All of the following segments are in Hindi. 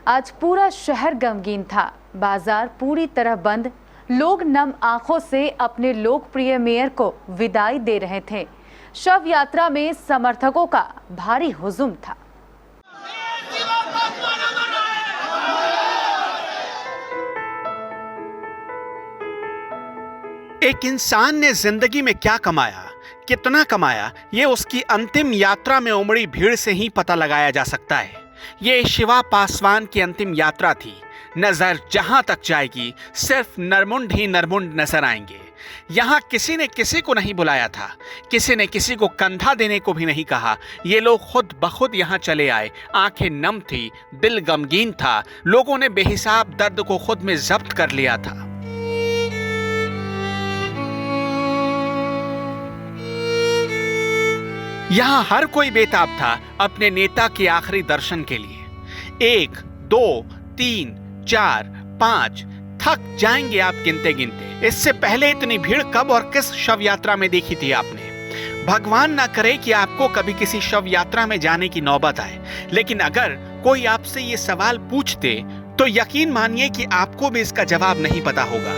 आज पूरा शहर गमगीन था। बाजार पूरी तरह बंद। लोग नम आंखों से अपने लोकप्रिय मेयर को विदाई दे रहे थे। शव यात्रा में समर्थकों का भारी हुजूम था। एक इंसान ने जिंदगी में क्या कमाया, कितना कमाया, ये उसकी अंतिम यात्रा में उमड़ी भीड़ से ही पता लगाया जा सकता है। ये शिवा पासवान की अंतिम यात्रा थी। नजर जहां तक जाएगी सिर्फ नरमुंड ही नरमुंड नजर आएंगे। यहाँ किसी ने किसी को नहीं बुलाया था, किसी ने किसी को कंधा देने को भी नहीं कहा। ये लोग खुद बखुद यहाँ चले आए। आंखें नम थी, दिल गमगीन था। लोगों ने बेहिसाब दर्द को खुद में जब्त कर लिया था। यहाँ हर कोई बेताब था अपने नेता के आखिरी दर्शन के लिए। 1, 2, 3, 4, 5 थक जाएंगे आप गिनते गिनते। इससे पहले इतनी भीड़ कब और किस शव यात्रा में देखी थी आपने? भगवान ना करे कि आपको कभी किसी शव यात्रा में जाने की नौबत आए, लेकिन अगर कोई आपसे ये सवाल पूछते तो यकीन मानिए कि आपको भी इसका जवाब नहीं पता होगा।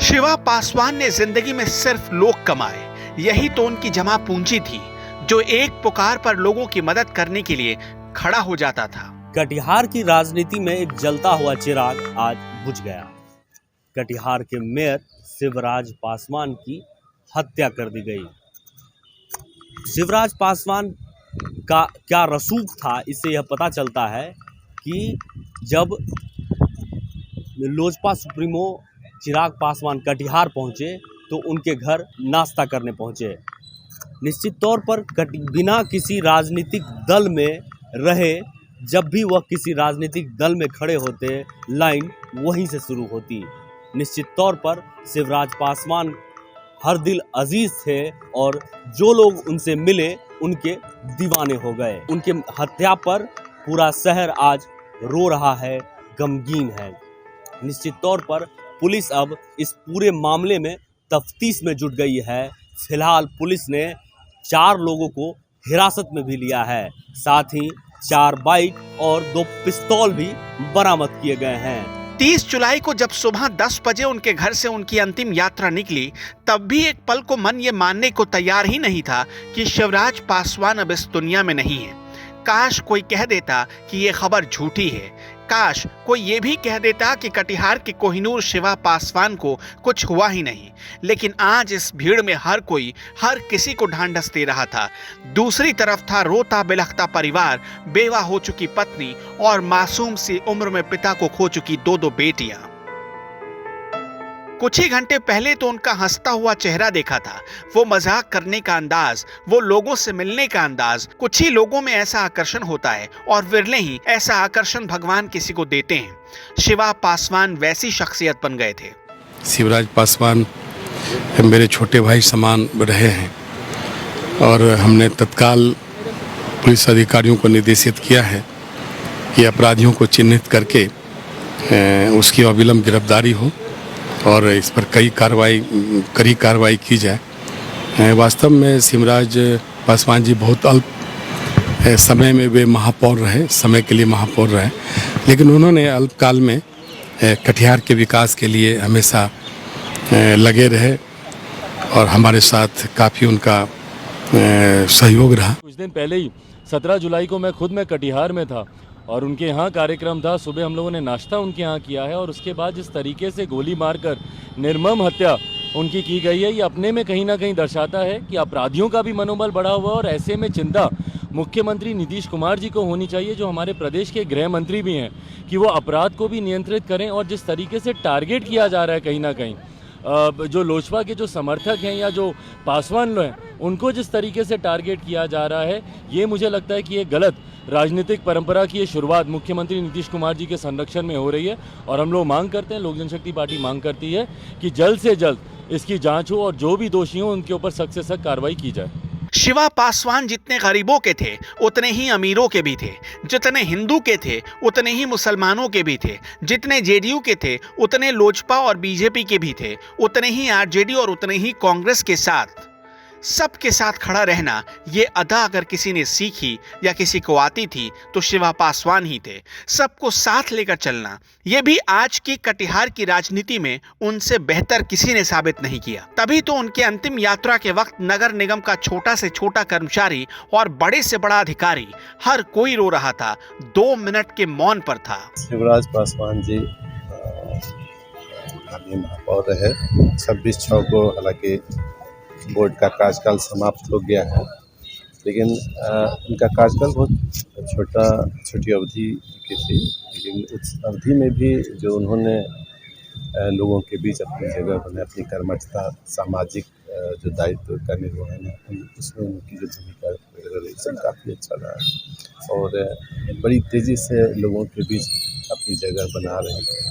शिवा पासवान ने जिंदगी में सिर्फ लोग कमाए, यही तो उनकी जमा पूंजी थी, जो एक पुकार पर लोगों की मदद करने के लिए खड़ा हो जाता था। कटिहार की राजनीति में एक जलता हुआ चिराग आज बुझ गया। कटिहार के मेयर शिवराज पासवान की हत्या कर दी गई। शिवराज पासवान का क्या रसूख था, इससे यह पता चलता है कि जब लोजपा सुप्रीमो चिराग पासवान कटिहार पहुंचे तो उनके घर नाश्ता करने पहुंचे। निश्चित तौर पर बिना किसी राजनीतिक दल में रहे, जब भी वह किसी राजनीतिक दल में खड़े होते, लाइन वहीं से शुरू होती। निश्चित तौर पर शिवराज पासवान हर दिल अजीज थे और जो लोग उनसे मिले उनके दीवाने हो गए। उनके हत्या पर पूरा शहर आज रो रहा है, गमगीन है। निश्चित तौर पर पुलिस अब इस पूरे मामले में तफ्तीश में जुट गई है। फिलहाल पुलिस ने 4 लोगों को हिरासत में भी लिया है। साथ ही 4 बाइक और 2 पिस्तौल भी बरामद किए गए हैं। 30 जुलाई को जब सुबह 10 बजे उनके घर से उनकी अंतिम यात्रा निकली, तब भी एक पल को मन ये मानने को तैयार ही नहीं था कि शिवराज पासवान अब इस दुनिया में नहीं है। काश कोई कह देता कि ये खबर झूठी है। काश कोई ये भी कह देता कि कटिहार के कोहिनूर शिवा पासवान को कुछ हुआ ही नहीं। लेकिन आज इस भीड़ में हर कोई हर किसी को ढांढस दे रहा था। दूसरी तरफ था रोता बिलखता परिवार, बेवा हो चुकी पत्नी और मासूम सी उम्र में पिता को खो चुकी 2 बेटियां। कुछ ही घंटे पहले तो उनका हंसता हुआ चेहरा देखा था, वो मजाक करने का अंदाज, वो लोगों से मिलने का अंदाज। कुछ ही लोगों में ऐसा आकर्षण होता है और विरले ही ऐसा आकर्षण भगवान किसी को देते हैं। शिवा पासवान वैसी शख्सियत बन गए थे। शिवराज पासवान मेरे छोटे भाई समान रहे हैं और हमने तत्काल पुलिस अधिकारियों को निर्देशित किया है कि अपराधियों को चिन्हित करके उसकी अविलंब गिरफ्तारी हो और इस पर कड़ी कार्रवाई की जाए। वास्तव में शिवराज पासवान जी बहुत अल्प समय में वे महापौर रहे, समय के लिए महापौर रहे, लेकिन उन्होंने अल्पकाल में कटिहार के विकास के लिए हमेशा लगे रहे और हमारे साथ काफ़ी उनका सहयोग रहा। कुछ दिन पहले ही 17 जुलाई को मैं कटिहार में था और उनके यहाँ कार्यक्रम था। सुबह हम लोगों ने नाश्ता उनके यहाँ किया है और उसके बाद जिस तरीके से गोली मारकर निर्मम हत्या उनकी की गई है, ये अपने में कहीं ना कहीं दर्शाता है कि अपराधियों का भी मनोबल बढ़ा हुआ है। और ऐसे में चिंता मुख्यमंत्री नीतीश कुमार जी को होनी चाहिए, जो हमारे प्रदेश के गृह मंत्री भी हैं, कि वो अपराध को भी नियंत्रित करें। और जिस तरीके से टारगेट किया जा रहा है कहीं ना कहीं जो लोजपा के जो समर्थक हैं या जो पासवान हैं, उनको जिस तरीके से टारगेट किया जा रहा है, ये मुझे लगता है कि ये गलत राजनीतिक परंपरा की ये शुरुआत मुख्यमंत्री नीतीश कुमार जी के संरक्षण में हो रही है। और हम लोग मांग करते हैं, लोक जनशक्ति पार्टी मांग करती है कि जल्द से जल्द इसकी जांच हो और जो भी दोषी हो उनके ऊपर सख्त से सख्त कार्रवाई की जाए। शिवा पासवान जितने गरीबों के थे उतने ही अमीरों के भी थे, जितने हिंदू के थे उतने ही मुसलमानों के भी थे, जितने जेडीयू के थे उतने लोजपा और बीजेपी के भी थे, उतने ही आरजेडी और उतने ही कांग्रेस के साथ। सबके साथ खड़ा रहना ये अदा अगर किसी ने सीखी या किसी को आती थी तो शिवा पासवान ही थे। सबको साथ लेकर चलना ये भी आज की कटिहार की राजनीति में उनसे बेहतर किसी ने साबित नहीं किया। तभी तो उनके अंतिम यात्रा के वक्त नगर निगम का छोटा से छोटा कर्मचारी और बड़े से बड़ा अधिकारी हर कोई रो रहा था, 2 मिनट के मौन पर था। शिवराज पासवान जी अभी महापौर रहे 26/6 को, हालांकि बोर्ड का कार्यकाल समाप्त हो गया है, लेकिन उनका कार्यकाल बहुत छोटी अवधि की थी, लेकिन उस अवधि में भी जो उन्होंने लोगों के बीच अपनी जगह बनाई, अपनी कर्मठता, सामाजिक जो दायित्व का निर्वहन है, उसमें उनकी जो भूमिका सब काफ़ी अच्छा रहा और बड़ी तेज़ी से लोगों के बीच अपनी जगह बना रहे थे।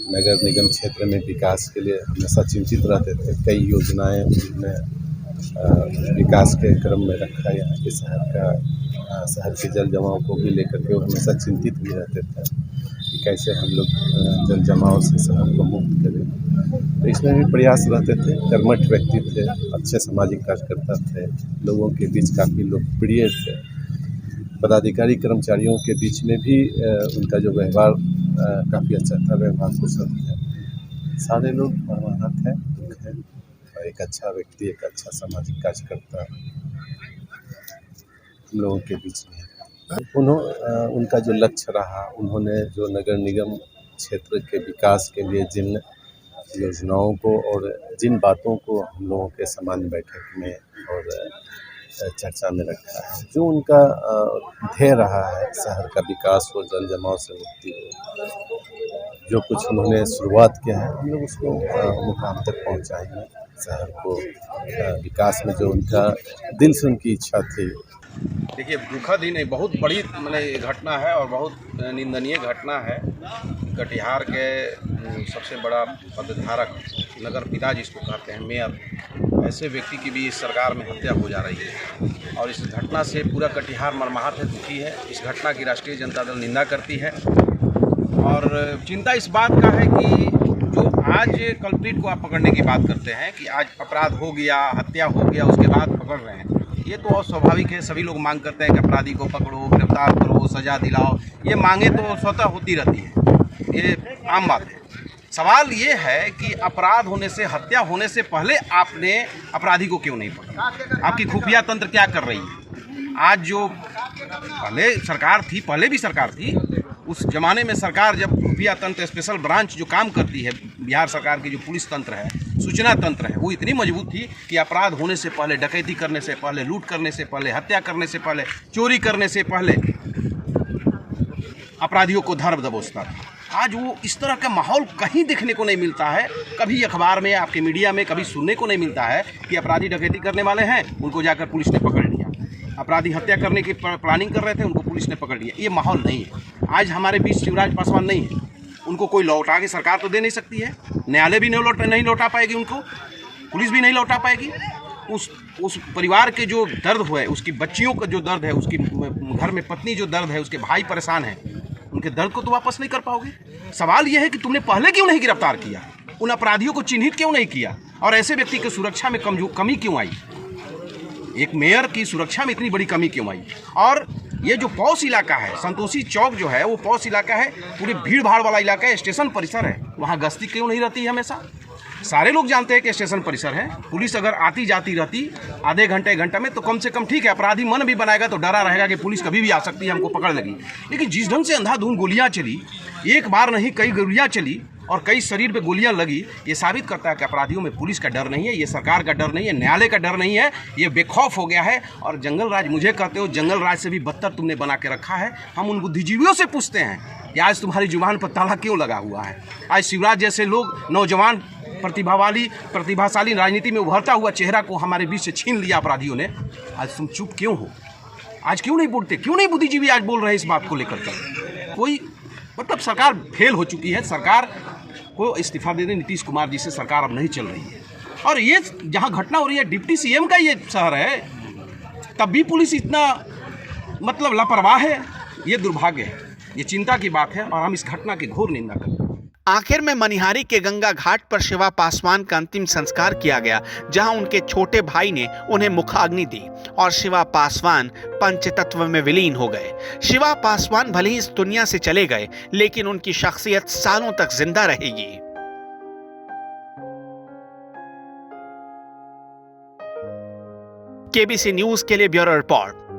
नगर निगम क्षेत्र में विकास के लिए हमेशा चिंतित रहते थे। कई योजनाएं उन्होंने विकास के क्रम में रखा। यहाँ के शहर के जल जमाव को भी लेकर के वो हमेशा चिंतित भी रहते थे कि कैसे हम लोग जल जमाव से शहर को मुक्त करें। तो इसमें भी प्रयास रहते थे। कर्मठ व्यक्ति थे, अच्छे सामाजिक कार्यकर्ता थे, लोगों के बीच काफ़ी लोकप्रिय थे। पदाधिकारी कर्मचारियों के बीच में भी उनका जो व्यवहार काफ़ी अच्छा था, व्यवहार कुशल था। सारे लोग वहाँ थे, और एक अच्छा व्यक्ति, एक अच्छा सामाजिक कार्यकर्ता हम लोगों के बीच में। उनका जो लक्ष्य रहा, उन्होंने जो नगर निगम क्षेत्र के विकास के लिए जिन योजनाओं को और जिन बातों को हम लोगों के सामान्य बैठक में और चर्चा में रखा है, जो उनका ध्येय रहा है, शहर का विकास हो, जल जमाव से मुक्ति हो, जो कुछ उन्होंने शुरुआत किया है, हम लोग उसको मुकाम तक पहुंचाएंगे। शहर को विकास में जो उनका दिल से उनकी इच्छा थी। देखिए, दुखद ही नहीं, बहुत बड़ी घटना है और बहुत निंदनीय घटना है। कटिहार के सबसे बड़ा पदधारक, नगर पिता जिसको कहते हैं, मेयर, ऐसे व्यक्ति की भी इस सरकार में हत्या हो जा रही है और इस घटना से पूरा कटिहार मर्माहत है, दुखी है। इस घटना की राष्ट्रीय जनता दल निंदा करती है और चिंता इस बात का है कि जो आज कल्प्रिट को आप पकड़ने की बात करते हैं कि आज अपराध हो गया, हत्या हो गया, उसके बाद पकड़ रहे हैं, ये तो स्वाभाविक है। सभी लोग मांग करते हैं कि अपराधी को पकड़ो, गिरफ्तार करो, सजा दिलाओ। ये मांगे तो स्वतः होती रहती है, ये आम बात है। सवाल ये है कि अपराध होने से, हत्या होने से पहले आपने अपराधी को क्यों नहीं पकड़ा? आपकी खुफिया तंत्र क्या कर रही है? आज जो पहले सरकार थी, पहले भी सरकार थी, उस जमाने में सरकार जब खुफिया तंत्र, स्पेशल ब्रांच जो काम करती है, बिहार सरकार की जो पुलिस तंत्र है, सूचना तंत्र है, वो इतनी मजबूत थी कि अपराध होने से पहले, डकैती करने से पहले, लूट करने से पहले, हत्या करने से पहले, चोरी करने से पहले अपराधियों को धर दबोचता था। आज वो इस तरह का माहौल कहीं देखने को नहीं मिलता है। कभी अखबार में, आपके मीडिया में कभी सुनने को नहीं मिलता है कि अपराधी डकैती करने वाले हैं, उनको जाकर पुलिस ने पकड़ लिया। अपराधी हत्या करने की प्लानिंग कर रहे थे, उनको पुलिस ने पकड़ लिया। ये माहौल नहीं है। आज हमारे बीच शिवराज पासवान नहीं है, उनको कोई लौटा के सरकार तो दे नहीं सकती है, न्यायालय भी नहीं लौटा पाएगी उनको, पुलिस भी नहीं लौटा पाएगी। उस परिवार के जो दर्द हुए, उसकी बच्चियों का जो दर्द है, उसकी घर में पत्नी जो दर्द है, उसके भाई परेशान हैं, उनके दर्द को तो वापस नहीं कर पाओगे। सवाल यह है कि तुमने पहले क्यों नहीं गिरफ्तार किया, उन अपराधियों को चिन्हित क्यों नहीं किया, और ऐसे व्यक्ति की सुरक्षा में कमी क्यों आई? एक मेयर की सुरक्षा में इतनी बड़ी कमी क्यों आई? और ये जो पौष इलाका है, संतोषी चौक जो है, वो पौष इलाका है, पूरे भीड़ भाड़ वाला इलाका है, स्टेशन परिसर है, वहाँ गश्ती क्यों नहीं रहती है हमेशा? सारे लोग जानते हैं कि स्टेशन परिसर है, पुलिस अगर आती जाती रहती आधे घंटे घंटा में तो कम से कम ठीक है, अपराधी मन भी बनाएगा तो डरा रहेगा कि पुलिस कभी भी आ सकती है, हमको पकड़ लेगी। लेकिन जिस ढंग से अंधाधुंध गोलियां चली, एक बार नहीं कई गोलियां चली और कई शरीर पे गोलियां लगी, ये साबित करता है कि अपराधियों में पुलिस का डर नहीं है, ये सरकार का डर नहीं है, न्यायालय का डर नहीं है, ये बेखौफ हो गया है। और जंगल राज मुझे कहते हो, जंगल राज से भी बदतर तुमने बना के रखा है। हम उन बुद्धिजीवियों से पूछते हैं कि आज तुम्हारी जुबान पर ताला क्यों लगा हुआ है? आज शिवराज जैसे लोग, नौजवान प्रतिभाशाली, राजनीति में उभरता हुआ चेहरा को हमारे बीच से छीन लिया अपराधियों ने। आज तुम चुप क्यों हो? आज क्यों नहीं बोलते? क्यों नहीं बुद्धिजीवी आज बोल रहे हैं इस बात को लेकर के? कोई मतलब सरकार फेल हो चुकी है, सरकार को इस्तीफा दे दें। नीतीश कुमार जी से सरकार अब नहीं चल रही है। और ये जहाँ घटना हो रही है, डिप्टी सीएम का ये शहर है, तब भी पुलिस इतना मतलब लापरवाह है, ये दुर्भाग्य है, ये चिंता की बात है और हम इस घटना की घोर निंदा करते हैं। आखिर में मनिहारी के गंगा घाट पर शिवा पासवान का अंतिम संस्कार किया गया, जहां उनके छोटे भाई ने उन्हें मुखाग्नि दी और शिवा पासवान पंचतत्व में विलीन हो गए। शिवा पासवान भले ही इस दुनिया से चले गए, लेकिन उनकी शख्सियत सालों तक जिंदा रहेगी। केबीसी न्यूज के लिए ब्यूरो रिपोर्ट।